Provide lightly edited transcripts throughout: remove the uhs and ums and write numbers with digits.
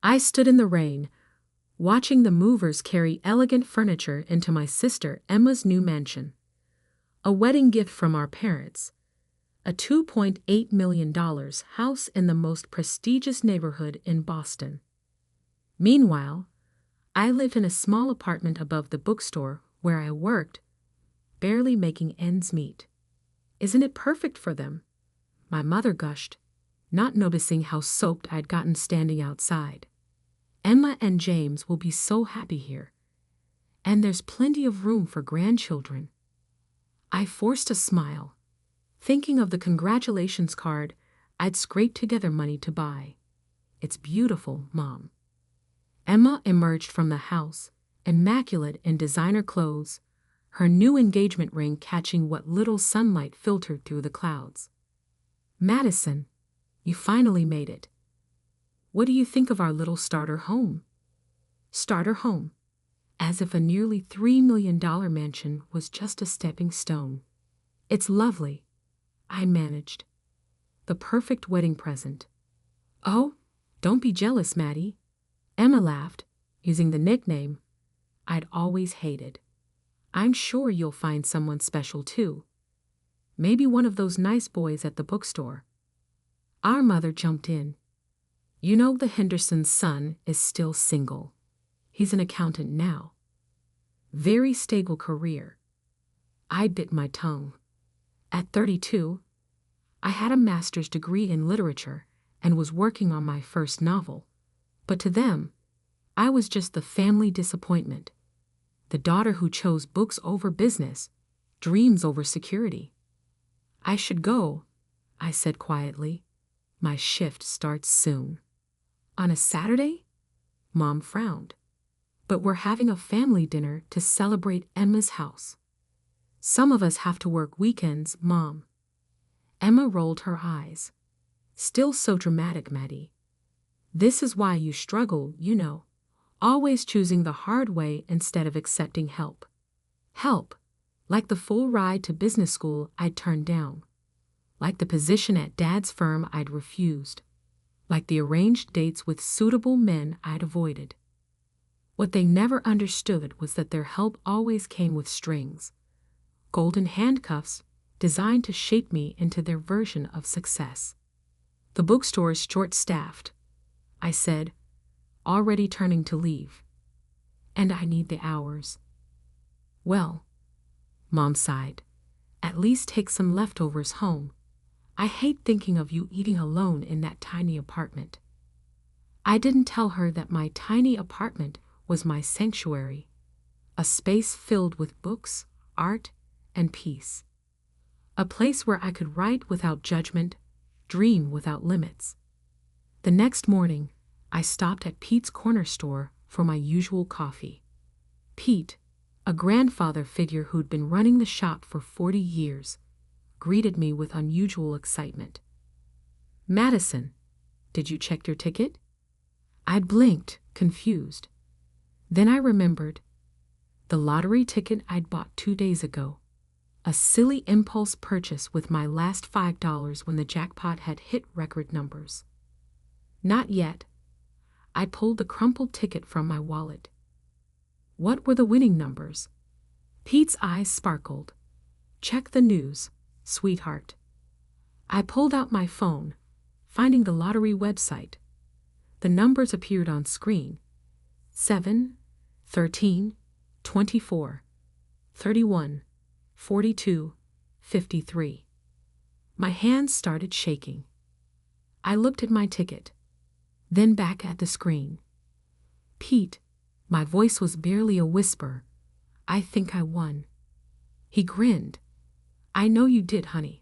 I stood in the rain, watching the movers carry elegant furniture into my sister Emma's new mansion. A wedding gift from our parents. A $2.8 million house in the most prestigious neighborhood in Boston. Meanwhile, I lived in a small apartment above the bookstore where I worked, barely making ends meet. Isn't it perfect for them? My mother gushed, not noticing how soaked I'd gotten standing outside. Emma and James will be so happy here. And there's plenty of room for grandchildren. I forced a smile, thinking of the congratulations card I'd scraped together money to buy. It's beautiful, Mom. Emma emerged from the house, immaculate in designer clothes, her new engagement ring catching what little sunlight filtered through the clouds. Madison, you finally made it. What do you think of our little starter home? Starter home. As if a nearly $3 million mansion was just a stepping stone. It's lovely, I managed. The perfect wedding present. Oh, don't be jealous, Maddie. Emma laughed, using the nickname I'd always hated. I'm sure you'll find someone special too. Maybe one of those nice boys at the bookstore. Our mother jumped in. You know the Henderson's son is still single. He's an accountant now. Very stable career. I bit my tongue. At 32, I had a master's degree in literature and was working on my first novel. But to them, I was just the family disappointment. The daughter who chose books over business, dreams over security. I should go, I said quietly. My shift starts soon. On a Saturday? Mom frowned. But we're having a family dinner to celebrate Emma's house. Some of us have to work weekends, Mom. Emma rolled her eyes. Still so dramatic, Maddie. This is why you struggle, you know. Always choosing the hard way instead of accepting help. Help, like the full ride to business school I'd turned down. Like the position at Dad's firm I'd refused. Like the arranged dates with suitable men I'd avoided. What they never understood was that their help always came with strings. Golden handcuffs designed to shape me into their version of success. The bookstore is short-staffed, I said, already turning to leave. And I need the hours. Well, Mom sighed, at least take some leftovers home. I hate thinking of you eating alone in that tiny apartment. I didn't tell her that my tiny apartment was my sanctuary, a space filled with books, art, and peace. A place where I could write without judgment, dream without limits. The next morning, I stopped at Pete's corner store for my usual coffee. Pete, a grandfather figure who'd been running the shop for 40 years, greeted me with unusual excitement. Madison, did you check your ticket? I'd blinked, confused. Then I remembered the lottery ticket I'd bought 2 days ago. A silly impulse purchase with my last $5 when the jackpot had hit record numbers. Not yet. I pulled the crumpled ticket from my wallet. What were the winning numbers? Pete's eyes sparkled. Check the news, sweetheart. I pulled out my phone, finding the lottery website. The numbers appeared on screen. 7, 13, 24, 31, 42, 53. My hands started shaking. I looked at my ticket, then back at the screen. Pete, my voice was barely a whisper. I think I won. He grinned. I know you did, honey.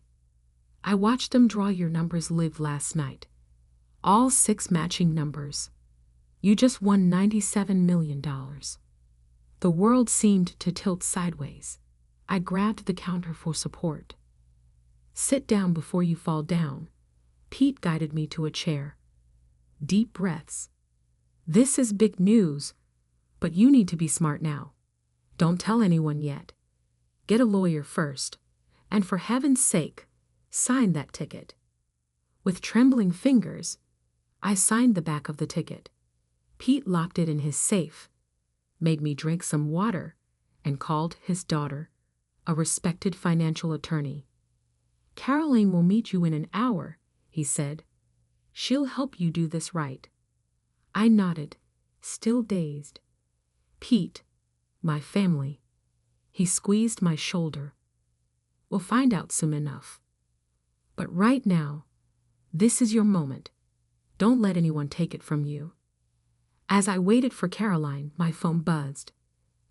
I watched them draw your numbers live last night. All 6 matching numbers. You just won $97 million. The world seemed to tilt sideways. I grabbed the counter for support. Sit down before you fall down. Pete guided me to a chair. Deep breaths. This is big news, but you need to be smart now. Don't tell anyone yet. Get a lawyer first. And for heaven's sake, sign that ticket. With trembling fingers, I signed the back of the ticket. Pete locked it in his safe, made me drink some water, and called his daughter, a respected financial attorney. "Caroline will meet you in an hour," he said. "She'll help you do this right." I nodded, still dazed. "Pete, my family." He squeezed my shoulder. "We'll find out soon enough. But right now, this is your moment. Don't let anyone take it from you." As I waited for Caroline, my phone buzzed.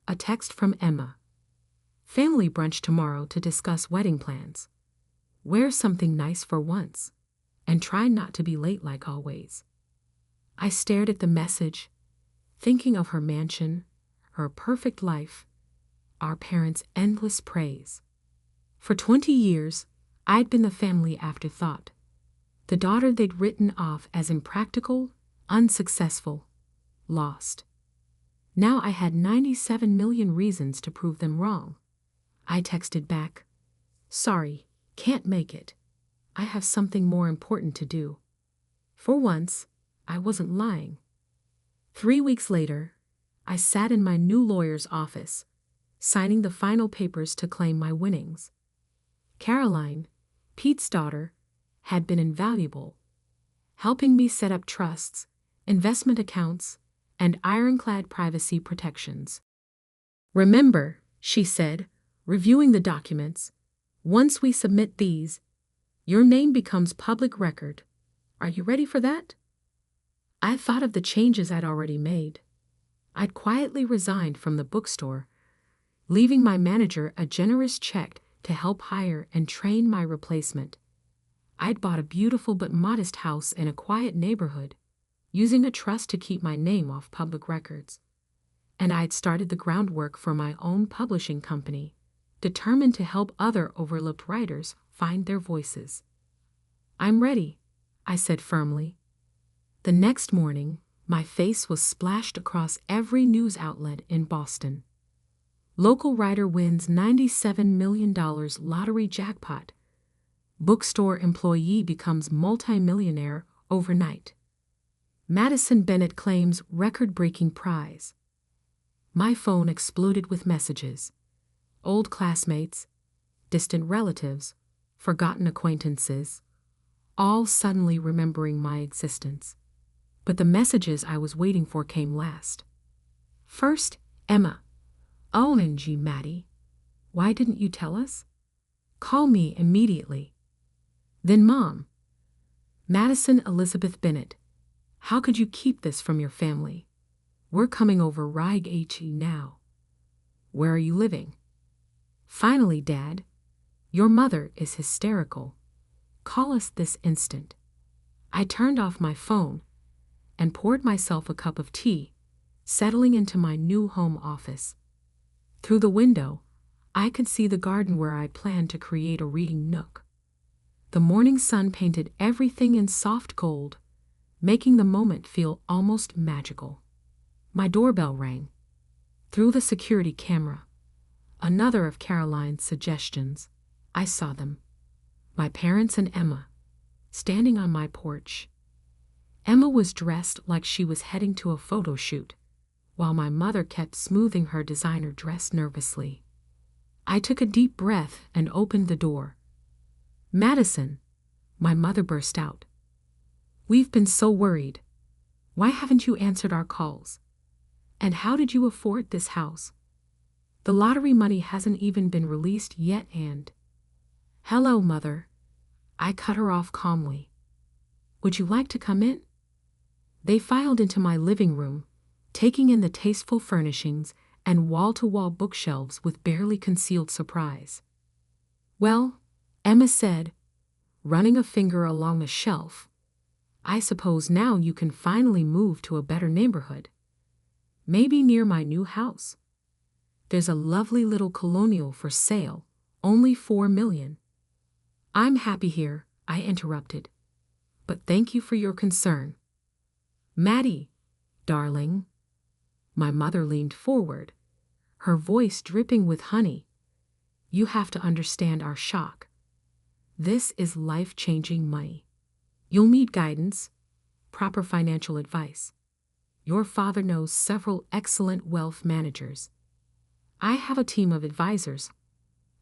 A text from Emma. "Family brunch tomorrow to discuss wedding plans. Wear something nice for once, and try not to be late like always." I stared at the message, thinking of her mansion, her perfect life, our parents' endless praise. For 20 years, I'd been the family afterthought, the daughter they'd written off as impractical, unsuccessful, lost. Now I had 97 million reasons to prove them wrong. I texted back, "Sorry, can't make it. I have something more important to do." For once, I wasn't lying. 3 weeks later, I sat in my new lawyer's office, signing the final papers to claim my winnings. Caroline, Pete's daughter, had been invaluable, helping me set up trusts, investment accounts, and ironclad privacy protections. "Remember," she said, reviewing the documents, "once we submit these, your name becomes public record. Are you ready for that?" I thought of the changes I'd already made. I'd quietly resigned from the bookstore, leaving my manager a generous check to help hire and train my replacement. I'd bought a beautiful but modest house in a quiet neighborhood, using a trust to keep my name off public records. And I'd started the groundwork for my own publishing company, determined to help other overlooked writers find their voices. "I'm ready," I said firmly. The next morning, my face was splashed across every news outlet in Boston. Local writer wins $97 million lottery jackpot. Bookstore employee becomes multimillionaire overnight. Madison Bennett claims record-breaking prize. My phone exploded with messages. Old classmates, distant relatives, forgotten acquaintances, all suddenly remembering my existence. But the messages I was waiting for came last. First, Emma. "OMG, Maddie. Why didn't you tell us? Call me immediately." Then Mom. "Madison Elizabeth Bennett. How could you keep this from your family? We're coming over right now. Where are you living?" Finally, Dad. "Your mother is hysterical. Call us this instant." I turned off my phone and poured myself a cup of tea, settling into my new home office. Through the window, I could see the garden where I planned to create a reading nook. The morning sun painted everything in soft gold, making the moment feel almost magical. My doorbell rang. Through the security camera, another of Caroline's suggestions, I saw them. My parents and Emma, standing on my porch. Emma was dressed like she was heading to a photo shoot, while my mother kept smoothing her designer dress nervously. I took a deep breath and opened the door. "Madison," my mother burst out. "We've been so worried. Why haven't you answered our calls? And how did you afford this house? The lottery money hasn't even been released yet and—" "Hello, Mother." I cut her off calmly. "Would you like to come in?" They filed into my living room, taking in the tasteful furnishings and wall-to-wall bookshelves with barely concealed surprise. "Well," Emma said, running a finger along a shelf, "I suppose now you can finally move to a better neighborhood. Maybe near my new house. There's a lovely little colonial for sale, only $4 million. "I'm happy here," I interrupted. "But thank you for your concern." "Maddie, darling." My mother leaned forward, her voice dripping with honey. "You have to understand our shock. This is life-changing money. You'll need guidance, proper financial advice. Your father knows several excellent wealth managers. I have a team of advisors,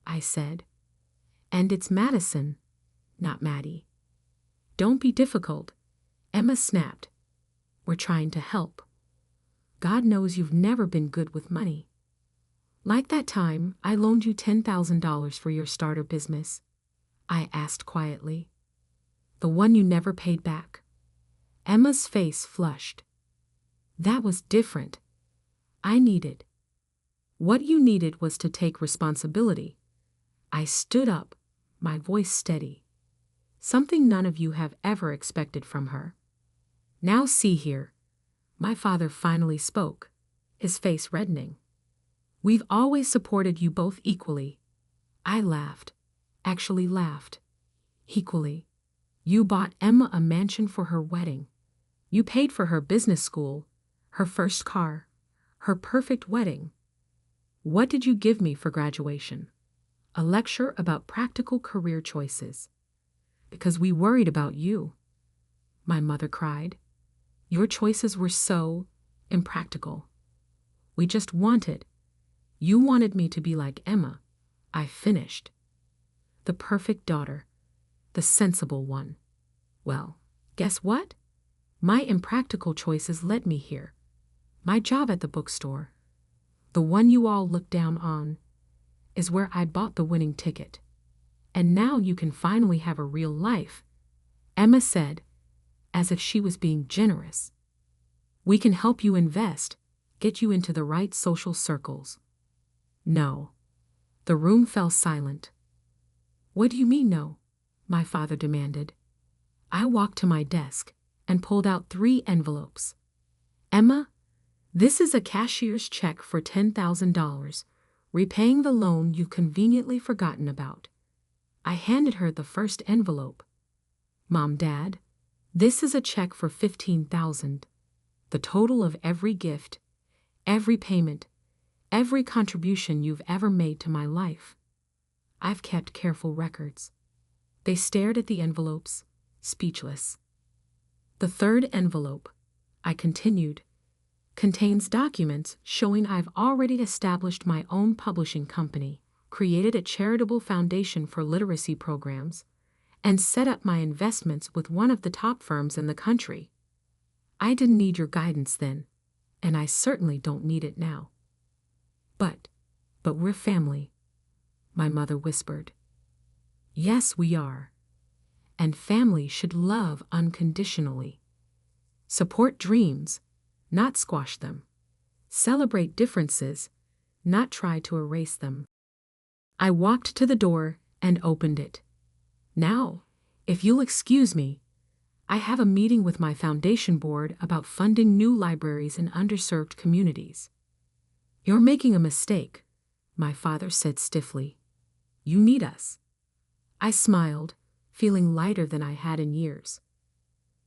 I said. And it's Madison, not Maddie. Don't be difficult, Emma snapped. We're trying to help. God knows you've never been good with money. Like that time I loaned you $10,000 for your starter business, I asked quietly. The one you never paid back. Emma's face flushed. That was different. I needed. What you needed was to take responsibility. I stood up, my voice steady. Something none of you have ever expected from her. Now see here. My father finally spoke, his face reddening. We've always supported you both equally. I laughed, actually laughed. Equally. You bought Emma a mansion for her wedding. You paid for her business school, her first car, her perfect wedding. What did you give me for graduation? A lecture about practical career choices. Because we worried about you, my mother cried. Your choices were so impractical. We just wanted. You wanted me to be like Emma, I finished. The perfect daughter, the sensible one. Well, guess what? My impractical choices led me here. My job at the bookstore, the one you all look down on, is where I bought the winning ticket. And now you can finally have a real life, Emma said, as if she was being generous. We can help you invest, get you into the right social circles. No. The room fell silent. What do you mean no? My father demanded. I walked to my desk and pulled out 3 envelopes. Emma, this is a cashier's check for $10,000, repaying the loan you've conveniently forgotten about. I handed her the first envelope. Mom, Dad, this is a check for $15,000, the total of every gift, every payment, every contribution you've ever made to my life. I've kept careful records. They stared at the envelopes, speechless. The third envelope, I continued, contains documents showing I've already established my own publishing company, created a charitable foundation for literacy programs, and set up my investments with one of the top firms in the country. I didn't need your guidance then, and I certainly don't need it now. But we're family, my mother whispered. Yes, we are. And family should love unconditionally. Support dreams, not squash them. Celebrate differences, not try to erase them. I walked to the door and opened it. Now, if you'll excuse me, I have a meeting with my foundation board about funding new libraries in underserved communities. You're making a mistake, my father said stiffly. You need us. I smiled, feeling lighter than I had in years.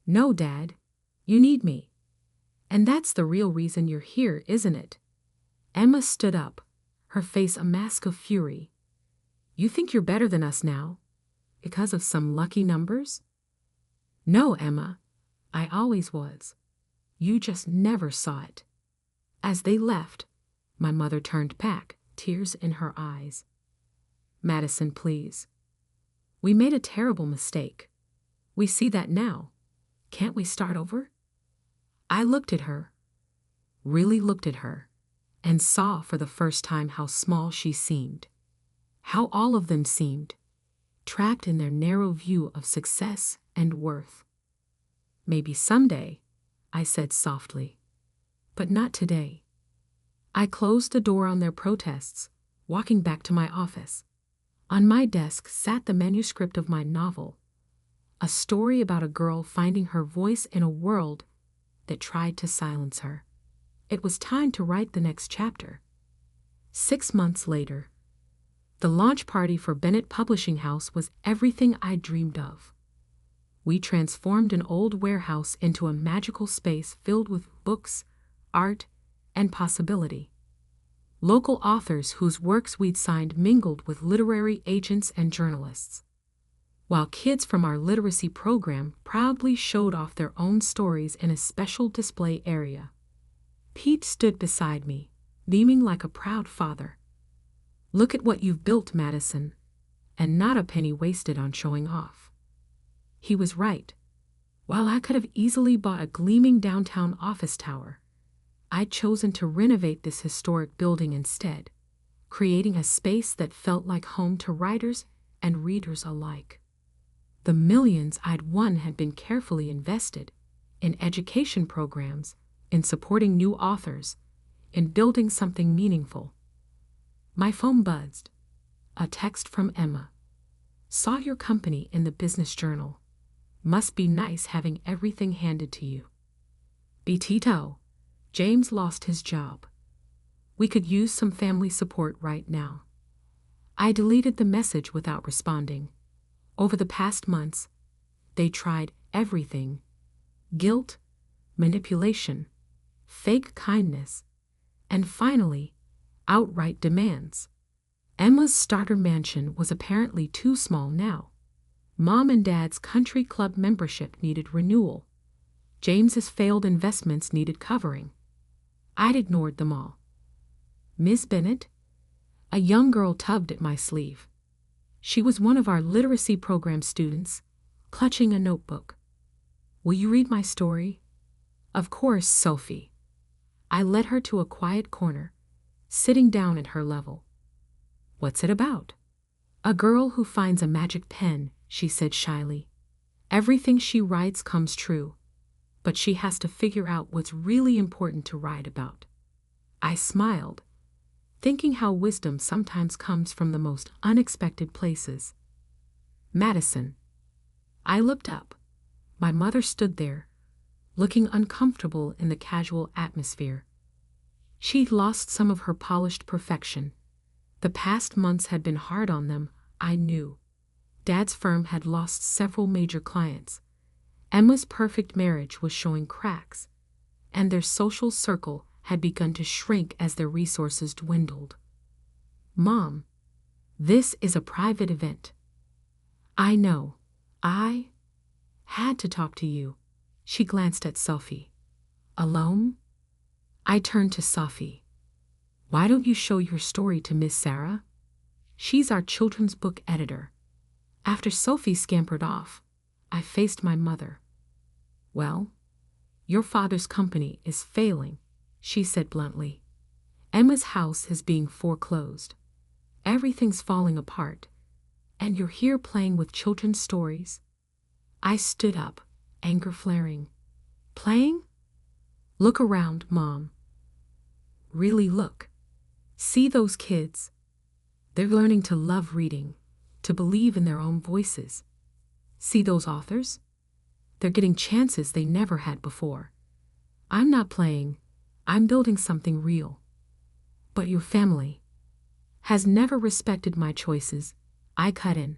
No, Dad, you need me. And that's the real reason you're here, isn't it? Emma stood up, her face a mask of fury. You think you're better than us now? Because of some lucky numbers? No, Emma, I always was. You just never saw it. As they left, my mother turned back, tears in her eyes. Madison, please. We made a terrible mistake. We see that now. Can't we start over? I looked at her, really looked at her, and saw for the first time how small she seemed. How all of them seemed, trapped in their narrow view of success and worth. Maybe someday, I said softly, but not today. I closed the door on their protests, walking back to my office. On my desk sat the manuscript of my novel, a story about a girl finding her voice in a world that tried to silence her. It was time to write the next chapter. 6 months later, the launch party for Bennett Publishing House was everything I dreamed of. We transformed an old warehouse into a magical space filled with books, art, and possibility. Local authors whose works we'd signed mingled with literary agents and journalists, while kids from our literacy program proudly showed off their own stories in a special display area. Pete stood beside me, beaming like a proud father. Look at what you've built, Madison, and not a penny wasted on showing off. He was right. While I could have easily bought a gleaming downtown office tower, I'd chosen to renovate this historic building instead, creating a space that felt like home to writers and readers alike. The millions I'd won had been carefully invested in education programs, in supporting new authors, in building something meaningful. My phone buzzed. A text from Emma. Saw your company in the business journal. Must be nice having everything handed to you. Betito, James lost his job. We could use some family support right now. I deleted the message without responding. Over the past months, they tried everything. Guilt, manipulation, fake kindness, and finally, outright demands. Emma's starter mansion was apparently too small now. Mom and Dad's country club membership needed renewal. James's failed investments needed covering. I'd ignored them all. Miss Bennett? A young girl tugged at my sleeve. She was one of our literacy program students, clutching a notebook. Will you read my story? Of course, Sophie. I led her to a quiet corner, sitting down at her level. What's it about? A girl who finds a magic pen, she said shyly. Everything she writes comes true, but she has to figure out what's really important to write about. I smiled, thinking how wisdom sometimes comes from the most unexpected places. Madison. I looked up. My mother stood there, looking uncomfortable in the casual atmosphere. She'd lost some of her polished perfection. The past months had been hard on them, I knew. Dad's firm had lost several major clients. Emma's perfect marriage was showing cracks, and their social circle had begun to shrink as their resources dwindled. Mom, this is a private event. I know. I had to talk to you. She glanced at Sophie. Alone? I turned to Sophie. Why don't you show your story to Miss Sarah? She's our children's book editor. After Sophie scampered off, I faced my mother. Well, your father's company is failing, she said bluntly. Emma's house is being foreclosed. Everything's falling apart, and you're here playing with children's stories. I stood up, anger flaring. Playing? Look around, Mom. Really look. See those kids. They're learning to love reading, to believe in their own voices. See those authors? They're getting chances they never had before. I'm not playing. I'm building something real. But your family has never respected my choices. I cut in.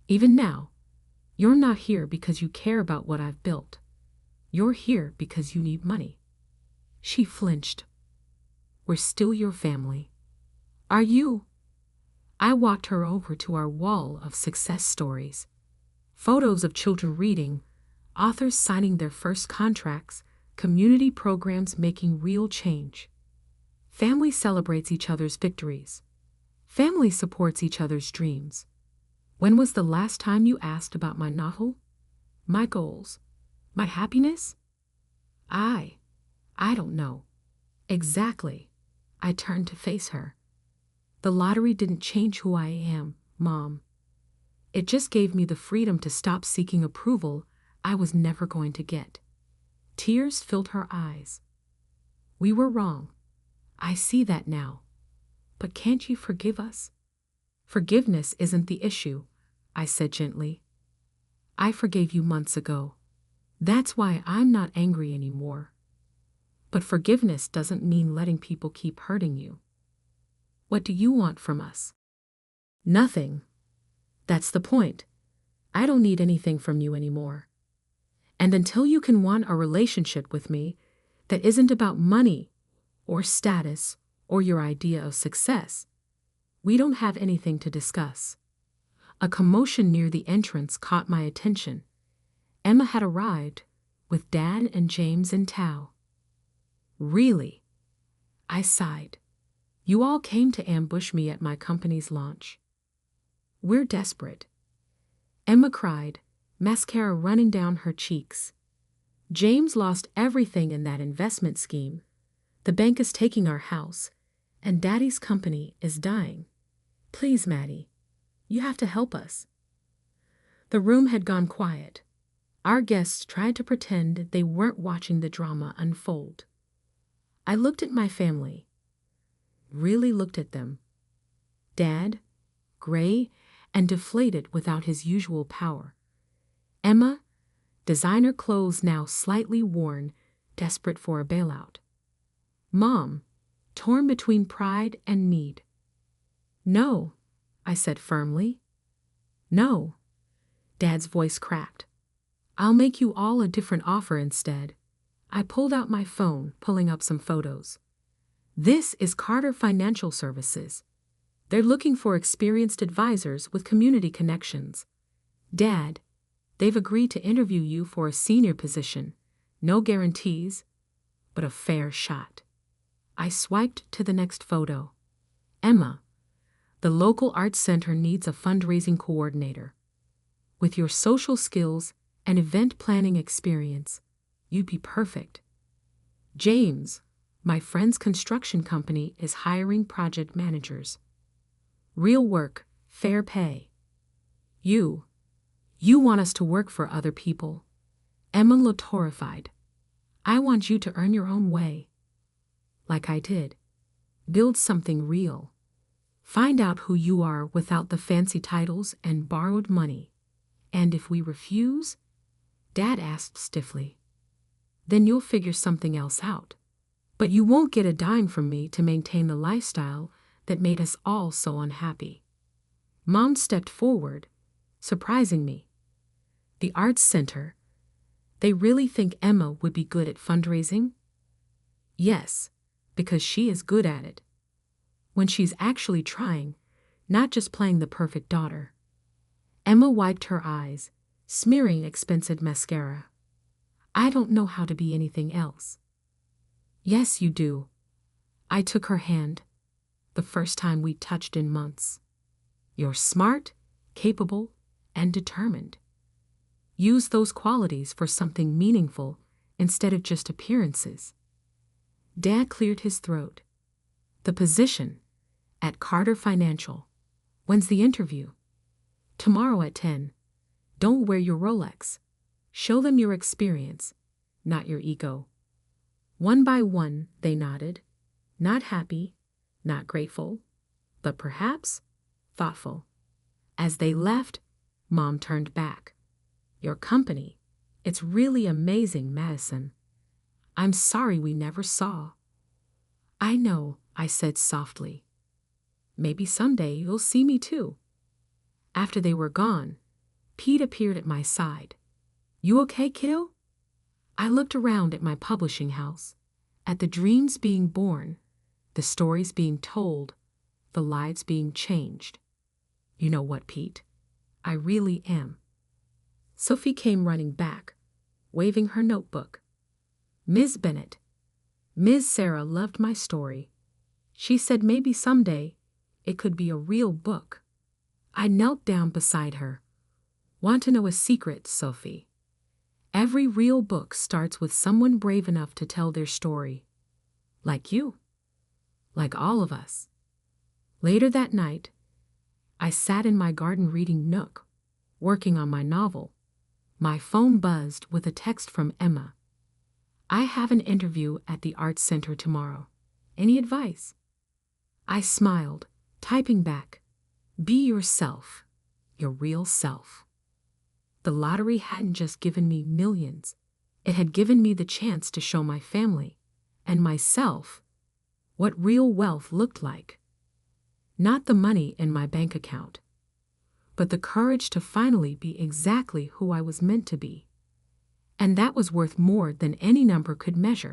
Even now, you're not here because you care about what I've built. You're here because you need money. She flinched. We're still your family. Are you? I walked her over to our wall of success stories. Photos of children reading, authors signing their first contracts, community programs making real change. Family celebrates each other's victories. Family supports each other's dreams. When was the last time you asked about my novel? My goals? My happiness? I don't know. Exactly. I turned to face her. The lottery didn't change who I am, Mom. It just gave me the freedom to stop seeking approval I was never going to get. Tears filled her eyes. We were wrong. I see that now. But can't you forgive us? Forgiveness isn't the issue, I said gently. I forgave you months ago. That's why I'm not angry anymore. But forgiveness doesn't mean letting people keep hurting you. What do you want from us? Nothing. That's the point. I don't need anything from you anymore. And until you can want a relationship with me that isn't about money or status or your idea of success, we don't have anything to discuss. A commotion near the entrance caught my attention. Emma had arrived with Dad and James in tow. Really? I sighed. You all came to ambush me at my company's launch. We're desperate. Emma cried, mascara running down her cheeks. James lost everything in that investment scheme. The bank is taking our house, and Daddy's company is dying. Please, Maddie, you have to help us. The room had gone quiet. Our guests tried to pretend they weren't watching the drama unfold. I looked at my family. Really looked at them. Dad, gray and deflated without his usual power. Emma, designer clothes now slightly worn, desperate for a bailout. Mom, torn between pride and need. No, I said firmly. No. Dad's voice cracked. I'll make you all a different offer instead. I pulled out my phone, pulling up some photos. This is Carter Financial Services. They're looking for experienced advisors with community connections. Dad, they've agreed to interview you for a senior position. No guarantees, but a fair shot. I swiped to the next photo. Emma, the local arts center needs a fundraising coordinator. With your social skills and event planning experience, you'd be perfect. James, my friend's construction company is hiring project managers. Real work, fair pay. You want us to work for other people. Emma looked horrified. I want you to earn your own way. Like I did. Build something real. Find out who you are without the fancy titles and borrowed money. And if we refuse, Dad asked stiffly, then you'll figure something else out. But you won't get a dime from me to maintain the lifestyle that made us all so unhappy. Mom stepped forward, surprising me. The Arts Center, they really think Emma would be good at fundraising? Yes, because she is good at it. When she's actually trying, not just playing the perfect daughter. Emma wiped her eyes, smearing expensive mascara. I don't know how to be anything else. Yes, you do. I took her hand, the first time we touched in months. You're smart, capable, and determined. Use those qualities for something meaningful instead of just appearances. Dad cleared his throat. The position at Carter Financial. When's the interview? Tomorrow at 10. Don't wear your Rolex. Show them your experience, not your ego. One by one, they nodded, not happy, not grateful, but perhaps thoughtful. As they left, Mom turned back. Your company, it's really amazing, Madison. I'm sorry we never saw. I know, I said softly. Maybe someday you'll see me too. After they were gone, Pete appeared at my side. You okay, kiddo? I looked around at my publishing house, at the dreams being born, the stories being told, the lives being changed. You know what, Pete? I really am. Sophie came running back, waving her notebook. Ms. Bennett, Ms. Sarah loved my story. She said maybe someday it could be a real book. I knelt down beside her. Want to know a secret, Sophie? Every real book starts with someone brave enough to tell their story. Like you. Like all of us. Later that night, I sat in my garden reading nook, working on my novel. My phone buzzed with a text from Emma. I have an interview at the Arts Center tomorrow. Any advice? I smiled, typing back, be yourself, your real self. The lottery hadn't just given me millions. It had given me the chance to show my family and myself what real wealth looked like. Not the money in my bank account, but the courage to finally be exactly who I was meant to be. And that was worth more than any number could measure.